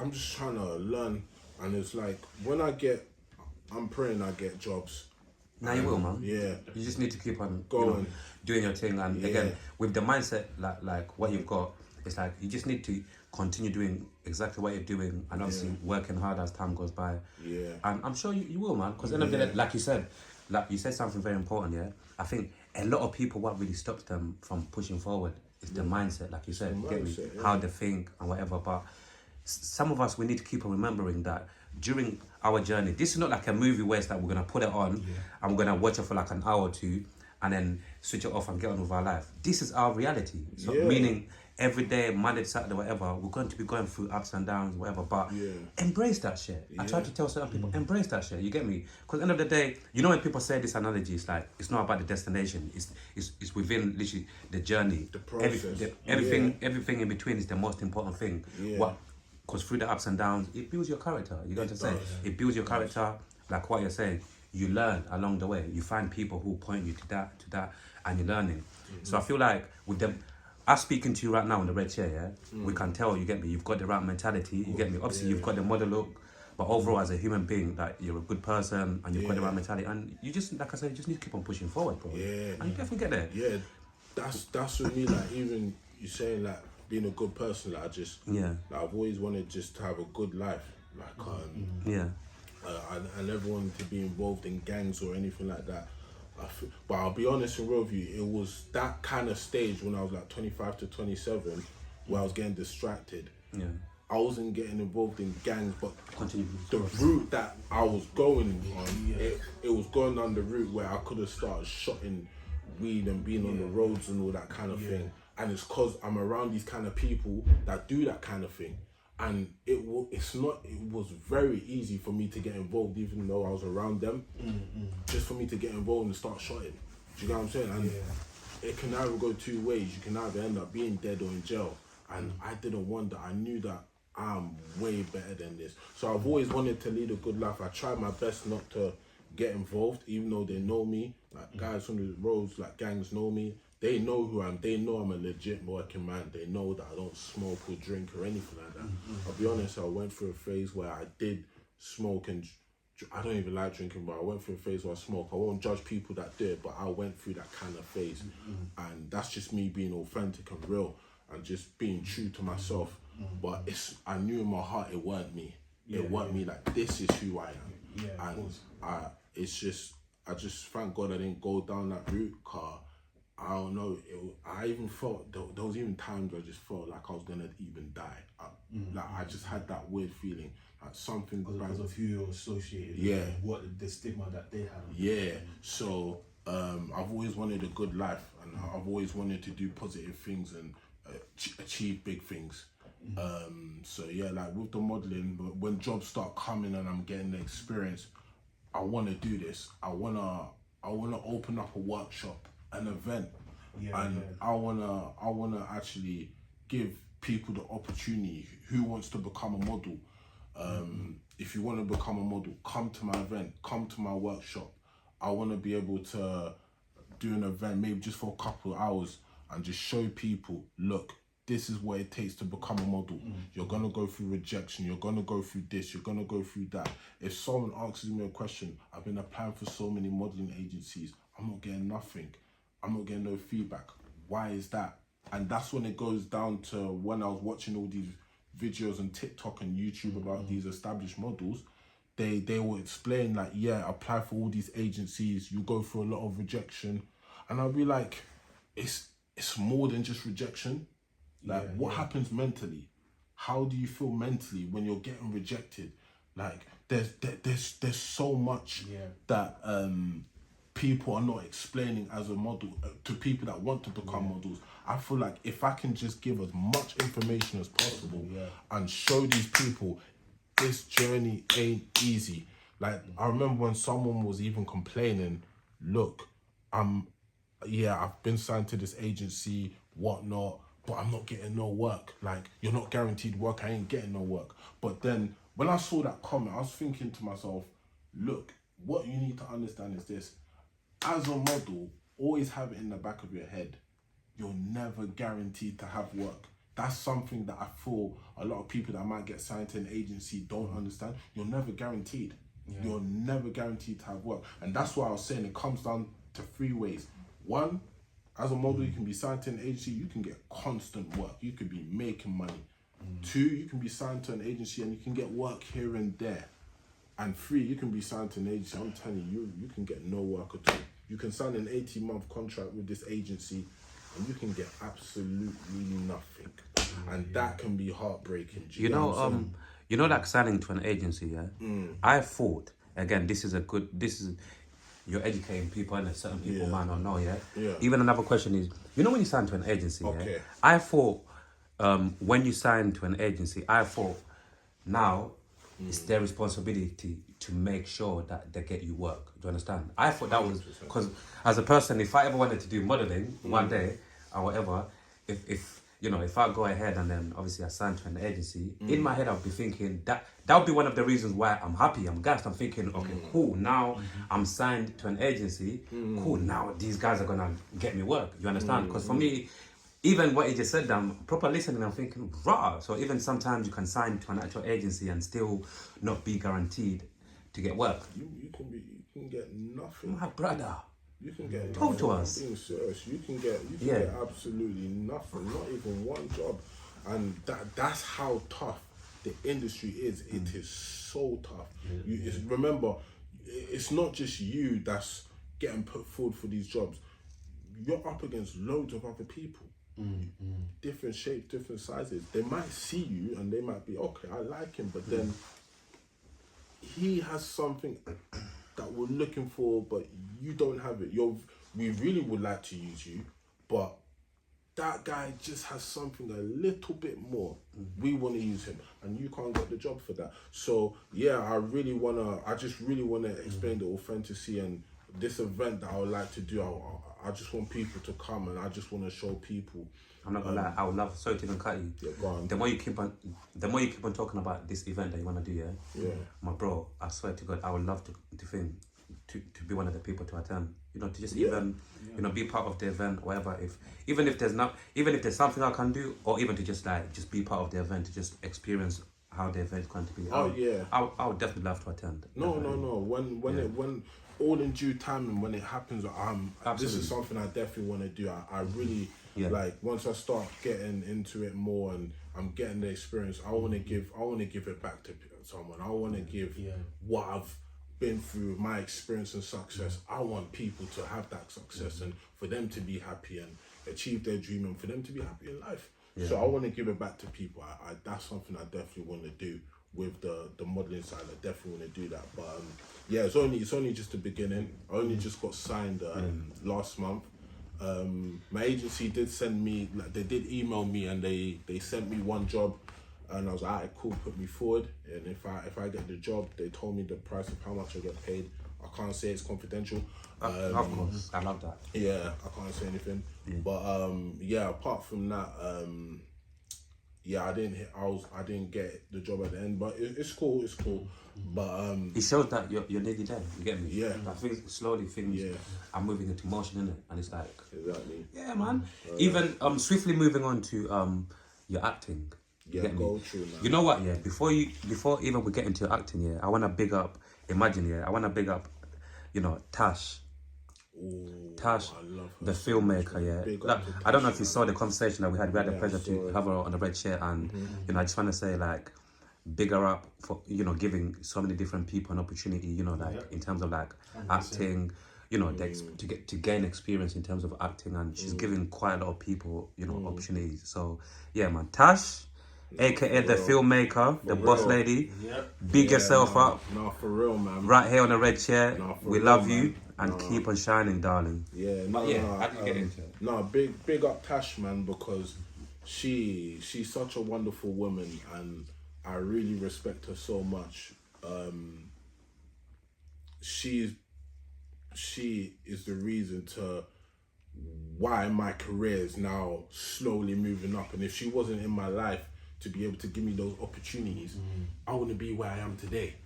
I'm just trying to learn, and it's like I'm praying I get jobs. Now you will, man. Yeah. You just need to keep on Going. doing your thing. And Yeah. again, with the mindset like what you've got, it's like you just need to continue doing exactly what you're doing, and obviously working hard as time goes by. Yeah. And I'm sure you will, man. Because at the end of the day, like you said something very important. Yeah, I think a lot of people, what really stops them from pushing forward is the mindset, like you said. You get me? How they think and whatever. But some of us, we need to keep on remembering that during our journey, this is not like a movie where it's like we're gonna put it on and we're gonna watch it for like an hour or two and then switch it off and get on with our life. This is our reality. So meaning every day, Monday to Saturday, whatever, we're going to be going through ups and downs, whatever. But embrace that shit. I try to tell certain people, embrace that shit. You get me? Because at the end of the day, you know when people say this analogy, it's like it's not about the destination. It's within literally the journey. The process. Everything in between is the most important thing. Because through the ups and downs, it builds your character. You got to say it builds your character. Like what you're saying, you learn along the way. You find people who point you to that, and you're learning. So I feel like with them, us speaking to you right now in the red chair, we can tell. You get me? You've got the right mentality. You get me? Obviously, you've got the model look, but overall, as a human being, like you're a good person and you've got the right mentality. And you just, like I said, you just need to keep on pushing forward, bro. Yeah. And you definitely get there. Yeah, that's with me. Like even you saying like being a good person, like I just like I've always wanted just to have a good life, like and never wanted to be involved in gangs or anything like that. But I'll be honest and real with you, it was that kind of stage when I was like 25 to 27 where I was getting distracted. Yeah. I wasn't getting involved in gangs, but the route that I was going on, it was going down the route where I could have started shotting weed and being on the roads and all that kind of thing. And it's because I'm around these kind of people that do that kind of thing. And it was very easy for me to get involved even though I was around them. Just for me to get involved and start shotting. Do you get what I'm saying? And it can either go two ways. You can either end up being dead or in jail. And I didn't want that. I knew that I'm way better than this. So I've always wanted to lead a good life. I tried my best not to get involved, even though they know me. Like guys from the roads, like gangs know me. They know who I am. They know I'm a legit working man. They know that I don't smoke or drink or anything like that. I'll be honest, I went through a phase where I did smoke and I don't even like drinking, but I went through a phase where I smoke. I won't judge people that do it, but I went through that kind of phase. And that's just me being authentic and real and just being true to myself. But I knew in my heart it weren't me. It weren't me, like this is who I am. And I just thank God I didn't go down that route, cause I don't know, I even felt, there was even times where I just felt like I was gonna even die. Like I just had that weird feeling, like something because of who you're associated with, and what the stigma that they have. So I've always wanted a good life, and I've always wanted to do positive things and achieve big things. So yeah, like with the modeling, when jobs start coming and I'm getting the experience, I want to do this. I wanna open up a workshop, an event, I wanna actually give people the opportunity who wants to become a model. If you want to become a model, come to my event, come to my workshop. I want to be able to do an event maybe just for a couple of hours and just show people, look, this is what it takes to become a model. You're gonna go through rejection, you're gonna go through this, you're gonna go through that. If someone asks me a question, I've been applying for so many modeling agencies, I'm not getting nothing. I'm not getting no feedback. Why is that? And that's when it goes down to when I was watching all these videos on TikTok and YouTube about these established models, they will explain like, apply for all these agencies, you go through a lot of rejection. And I'll be like, it's more than just rejection. Like what happens mentally? How do you feel mentally when you're getting rejected? Like there's so much that people are not explaining as a model to people that want to become models. I feel like if I can just give as much information as possible and show these people this journey ain't easy. Like I remember when someone was even complaining, look, I've been signed to this agency, whatnot, but I'm not getting no work. Like, you're not guaranteed work, I ain't getting no work. But then, when I saw that comment, I was thinking to myself, look, what you need to understand is this. As a model, always have it in the back of your head. You're never guaranteed to have work. that's something that I feel a lot of people that might get signed to an agency don't understand. You're never guaranteed. You're never guaranteed to have work. And that's why I was saying it comes down to 3 ways. One, as a model, you can be signed to an agency, you can get constant work. You could be making money. 2, you can be signed to an agency and you can get work here and there. And 3, you can be signed to an agency. I'm telling you, you can get no work at all. You can sign an 18-month contract with this agency and you can get absolutely nothing. And that can be heartbreaking. You know, like signing to an agency, yeah? I thought, again, you're educating people and certain people might not know, yeah? Even another question is, when you sign to an agency, yeah? I thought, when you sign to an agency, I thought now it's their responsibility to make sure that they get you work. Do you understand? I thought that was, because as a person, if I ever wanted to do modeling one day or whatever, if I go ahead and then obviously I sign to an agency, in my head I'll be thinking that would be one of the reasons why I'm happy, I'm gassed. I'm thinking, okay, cool, now I'm signed to an agency, cool, now these guys are gonna get me work. You understand? Because for me, even what he just said, I'm proper listening, I'm thinking, rah. So even sometimes you can sign to an actual agency and still not be guaranteed to get work. You can get nothing. My brother. You can get Talk nothing. to us. I'm being serious. You can get absolutely nothing, not even one job. And that's how tough the industry is. It is so tough. Remember, it's not just you that's getting put forward for these jobs. You're up against loads of other people. Different shapes, different sizes. They might see you and they might be, okay, I like him, but then he has something that we're looking for, but you don't have it. We really would like to use you, but that guy just has something a little bit more. We want to use him, and you can't get the job for that. So yeah, I just really wanna explain the authenticity and this event that I would like to do. I just want people to come, and I just want to show people. I'm not gonna lie, I would love, sorry to even cut you. Yeah, go on. The more you keep on talking about this event that you wanna do, my bro, I swear to God, I would love to be one of the people to attend. To just even be part of the event, whatever. Even if there's something I can do, or even to just be part of the event, to just experience how the event is going to be. I would definitely love to attend. No. When all in due time, and when it happens, this is something I definitely want to do. I really like, once I start getting into it more and I'm getting the experience, I want to give it back to someone. I want to give what I've been through, my experience and success. I want people to have that success and for them to be happy and achieve their dream and for them to be happy in life. So I want to give it back to people. That's something I definitely want to do with the modelling side. I definitely want to do that. But it's only just the beginning. I only just got signed last month. My agency did send me, they did email me, and they sent me one job, and I was like, alright, cool, put me forward. And if I get the job, they told me the price of how much I get paid. I can't say, it's confidential. Of course, I love that. Yeah, I can't say anything. But apart from that, I didn't get the job at the end, but it's cool. But it shows that you're nearly there. You get me? Yeah. I think slowly things are moving into motion, innit? And it's like, exactly. Yeah, man. Even swiftly moving on to your acting. Yeah, go through, man. You know what? Yeah. Before even we get into your acting, I wanna big up. I wanna big up. Tash. Ooh, Tash, I love her the filmmaker, I don't know if you saw the conversation that we had. We had the pleasure to have her on the red chair, and I just want to say, big her up for giving so many different people an opportunity. In terms of acting, to gain experience in terms of acting, and she's giving quite a lot of people opportunities. So yeah, man, Tash, aka the filmmaker, the boss lady, big yourself up. No, for real, man. Right here on the red chair. We love you. Man. And keep on shining, darling. Yeah, how do you get into it? No, big up Tash, man, because she's such a wonderful woman, and I really respect her so much. She is the reason to why my career is now slowly moving up, and if she wasn't in my life to be able to give me those opportunities, I wouldn't be where I am today.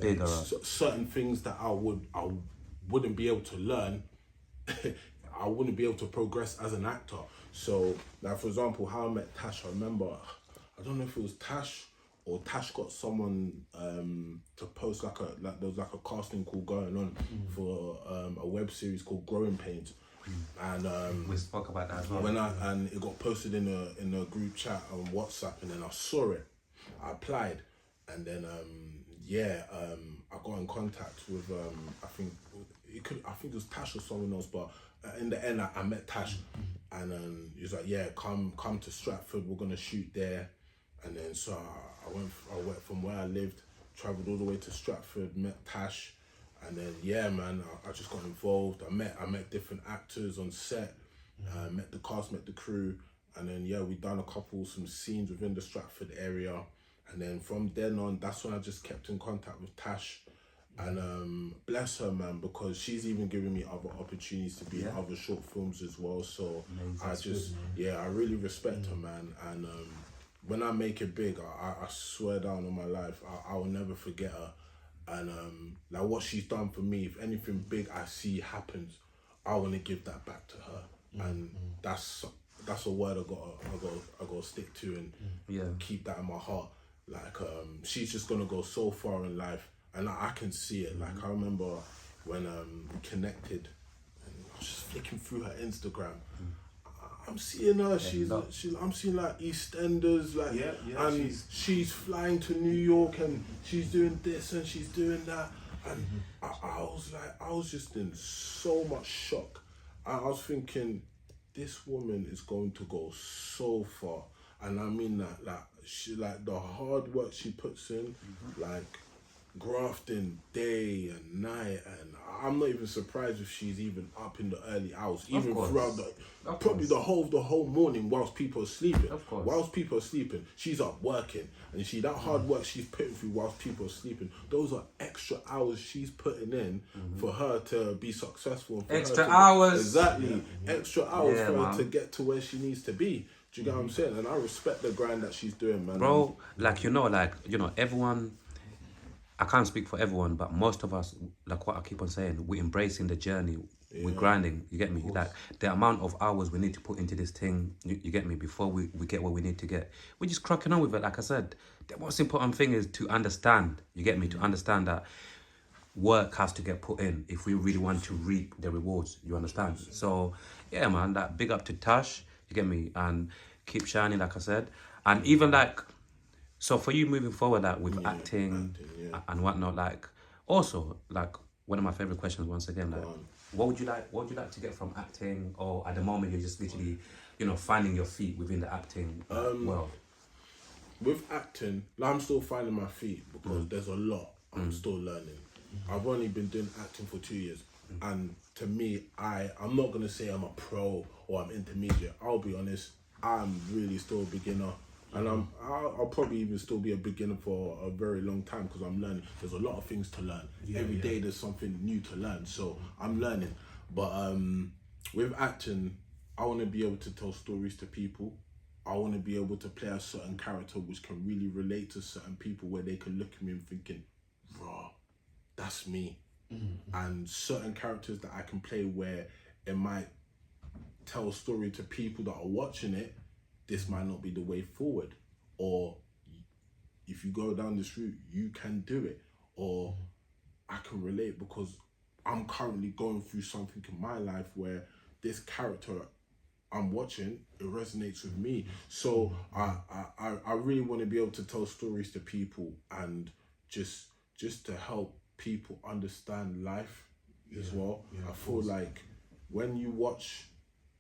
Big up. Certain things that I wouldn't be able to learn, I wouldn't be able to progress as an actor. So, like for example, how I met Tash, I remember, I don't know if it was Tash or Tash got someone to post there was like a casting call going on for a web series called Growing Pains. And we spoke about that as well. And it got posted in a group chat on WhatsApp, and then I saw it, I applied, and then I got in contact with I think it was Tash or someone else, but in the end I met Tash, and he was like, yeah, come to Stratford, we're gonna shoot there. And then so I went from where I lived, travelled all the way to Stratford, met Tash, and then yeah, man, I just got involved. I met different actors on set, met the cast, met the crew, and then yeah, we done some scenes within the Stratford area, and then from then on, that's when I just kept in contact with Tash, and bless her, man, because she's even given me other opportunities to be in other short films as well. So I really respect her, man, and when I make it big, I swear down on my life, I will never forget her. And like what she's done for me, if anything big I see happens, I want to give that back to her. And that's a word I gotta stick to and keep that in my heart. Like she's just gonna go so far in life, and I can see it. Like I remember when we connected, and I was just flicking through her Instagram. I'm seeing her. I'm seeing like EastEnders, like, and she's flying to New York, and she's doing this and she's doing that, and I was just in so much shock. I was thinking, this woman is going to go so far, and I mean that, like the hard work she puts in, like grafting day and night, and I'm not even surprised if she's even up in the early hours, even throughout the whole morning whilst people are sleeping. Whilst people are sleeping, she's up working, and that hard work she's putting through whilst people are sleeping, those are extra hours she's putting in for her to be successful. Extra hours for her to get to where she needs to be. Do you get what I'm saying? And I respect the grind that she's doing, man. Bro, everyone, I can't speak for everyone, but most of us, like what I keep on saying, we're embracing the journey, we're grinding, you get me? Like the amount of hours we need to put into this thing, you get me, before we get what we need to get. We're just cracking on with it. Like I said, the most important thing is to understand, you get me, to understand that work has to get put in if we really want to reap the rewards, you understand? So yeah, man, that big up to Tash, you get me, and keep shining, like I said. And even like, so for you moving forward, like with acting and whatnot, like also like one of my favorite questions once again, like what would you like to get from acting, or at the moment you're just literally, finding your feet within the acting world? With acting, I'm still finding my feet because there's a lot I'm still learning. I've only been doing acting for 2 years, and to me, I'm not gonna say I'm a pro or I'm intermediate. I'll be honest, I'm really still a beginner. And I'll probably even still be a beginner for a very long time because I'm learning. There's a lot of things to learn. Every day there's something new to learn. So I'm learning. But with acting, I want to be able to tell stories to people. I want to be able to play a certain character which can really relate to certain people, where they can look at me and thinking, raw, that's me. And certain characters that I can play where it might tell a story to people that are watching it. This might not be the way forward, or if you go down this route, you can do it, or I can relate because I'm currently going through something in my life where this character I'm watching, it resonates with me. So I really want to be able to tell stories to people and just to help people understand life as well. I feel like when you watch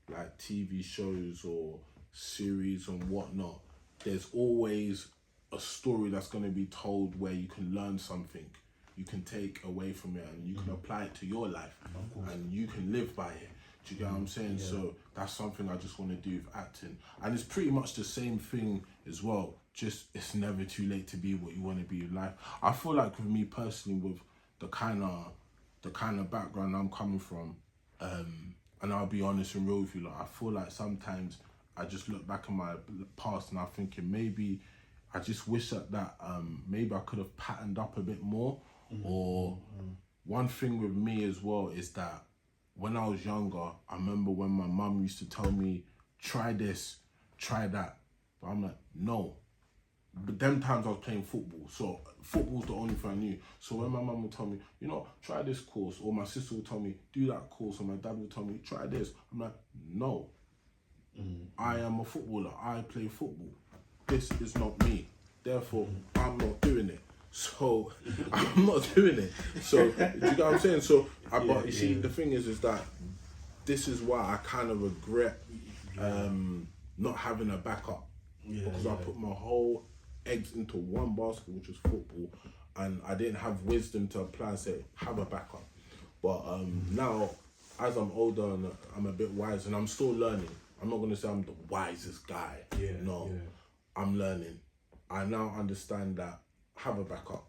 like TV shows or series and whatnot, there's always a story that's going to be told where you can learn something, you can take away from it, and you can apply it to your life, and you can live by it. Do you get what I'm saying? So that's something I just want to do with acting, and it's pretty much the same thing as well. Just it's never too late to be what you want to be in life. I feel like with me personally, with the kind of background I'm coming from, and I'll be honest and real with you, like I feel like sometimes I just look back at my past and I'm thinking maybe I just wish that maybe I could have patterned up a bit more. Or one thing with me as well is that when I was younger, I remember when my mum used to tell me try this, try that. But I'm like, no. But them times I was playing football, so football's the only thing I knew. So when my mum would tell me, you know, try this course, or my sister would tell me, do that course, or my dad would tell me, try this, I'm like, no. I am a footballer. I play football. This is not me. Therefore, I'm not doing it. So I'm not doing it. So do you get what I'm saying? So, but you see, the thing is that this is why I kind of regret not having a backup, because I put my whole eggs into one basket, which was football, and I didn't have wisdom to apply and say have a backup. But now, as I'm older and I'm a bit wiser, and I'm still learning. I'm not gonna say I'm the wisest guy. I'm learning. I now understand that have a backup.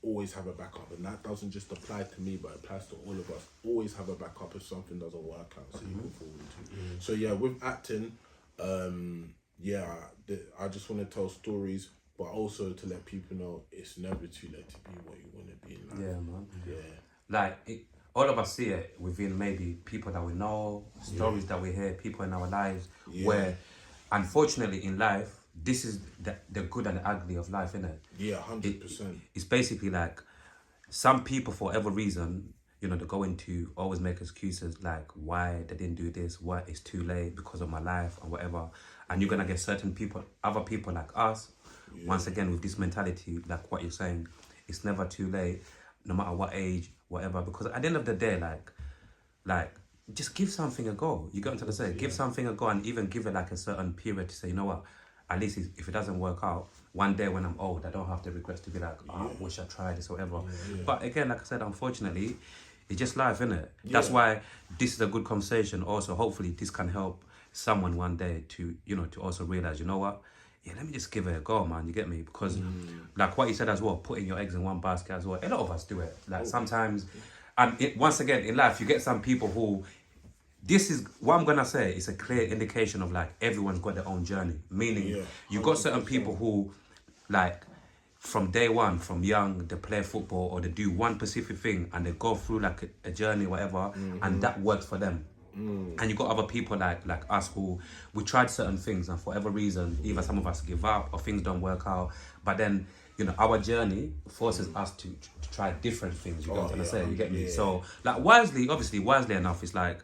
Always have a backup, and that doesn't just apply to me, but it applies to all of us. Always have a backup if something doesn't work out, so you can fall into. So yeah, with acting, I just want to tell stories, but also to let people know it's never too late to be what you want to be in life. Yeah, man. Like all of us see it within maybe people that we know, stories that we hear, people in our lives, where unfortunately in life, this is the good and the ugly of life, isn't it? Yeah, 100%. It's basically like some people, for whatever reason, you know, they go into always make excuses like why they didn't do this, why it's too late because of my life or whatever. And you're gonna get certain people, other people like us, once again with this mentality, like what you're saying, it's never too late, no matter what age, whatever. Because at the end of the day, like just give something a go. You get what I'm trying to say? Give something a go, and even give it like a certain period to say, you know what, at least if it doesn't work out, one day when I'm old, I don't have the regrets to be like, I wish I tried this or whatever. But again, like I said, unfortunately, it's just life, isn't it? That's why this is a good conversation. Also, hopefully this can help someone one day to, you know, to also realize, you know what, let me just give it a go, man. You get me? Because like what you said as well, putting your eggs in one basket as well, a lot of us do it. Like sometimes, and once again, in life, you get some people who, this is what I'm gonna say, it's a clear indication of like everyone's got their own journey. Meaning you got certain people who like from day one, from young, they play football or they do one specific thing and they go through like a journey, whatever, and that works for them. And you got other people like us who we tried certain things and for whatever reason, either some of us give up or things don't work out. But then, you know, our journey forces us to try different things. You get what I'm trying to say? You get me? So like wisely enough, it's like,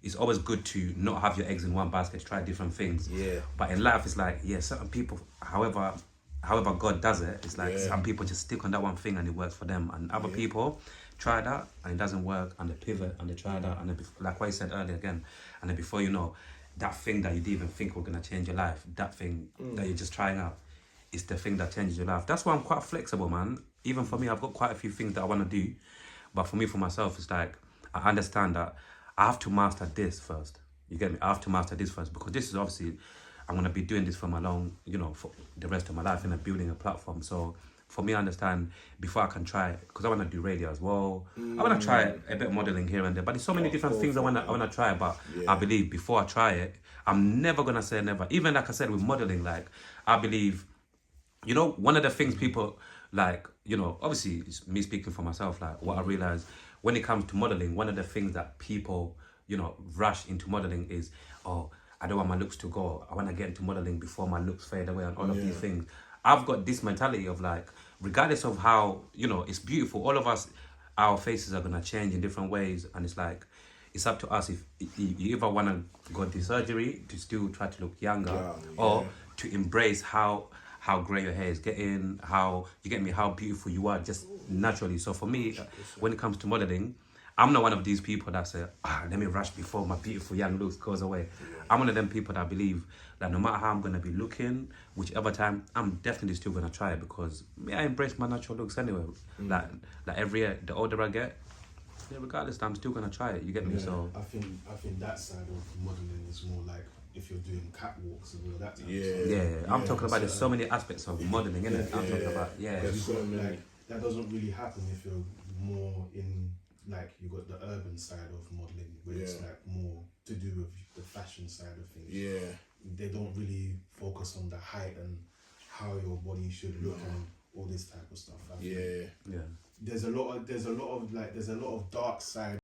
it's always good to not have your eggs in one basket, try different things. But in life, it's like, certain people, however God does it, it's like some people just stick on that one thing and it works for them. And other people try that and it doesn't work and they pivot and they try that. And then, like what I said earlier again, and then before you know, that thing that you didn't even think were going to change your life, that thing that you're just trying out, is the thing that changes your life. That's why I'm quite flexible, man. Even for me, I've got quite a few things that I want to do. But for me, for myself, it's like, I understand that I have to master this first. You get me? I have to master this first because this is obviously, I'm going to be doing this for my long, you know, for the rest of my life and building a platform. So for me, I understand before I can try it, because I want to do radio as well. I want to try a bit of modeling here and there, but there's so many different things I want to try. But I believe before I try it, I'm never going to say never. Even like I said with modeling, like I believe, you know, one of the things people like, you know, obviously it's me speaking for myself, like what I realize when it comes to modeling, one of the things that people, you know, rush into modeling is, oh, I don't want my looks to go. I want to get into modeling before my looks fade away and all of these things. I've got this mentality of like, regardless of how, you know, it's beautiful. All of us, our faces are going to change in different ways. And it's like, it's up to us if you ever want to go to surgery to still try to look younger or to embrace how great your hair is getting, how, you get me, how beautiful you are just naturally. So for me, when it comes to modeling, I'm not one of these people that say, let me rush before my beautiful young looks goes away. I'm one of them people that believe that no matter how I'm going to be looking, whichever time, I'm definitely still going to try it because I embrace my natural looks anyway. Like every year, the older I get, regardless, I'm still going to try it. You get me? So I think that side of modeling is more like if you're doing catwalks and all that type of stuff. I'm talking about there's so many aspects of modeling, innit? I'm talking about, like, that doesn't really happen if you're more in, like, you got the urban side of modeling where it's like more to do with the fashion side of things. They don't really focus on the height and how your body should look and all this type of stuff. There's a lot of dark side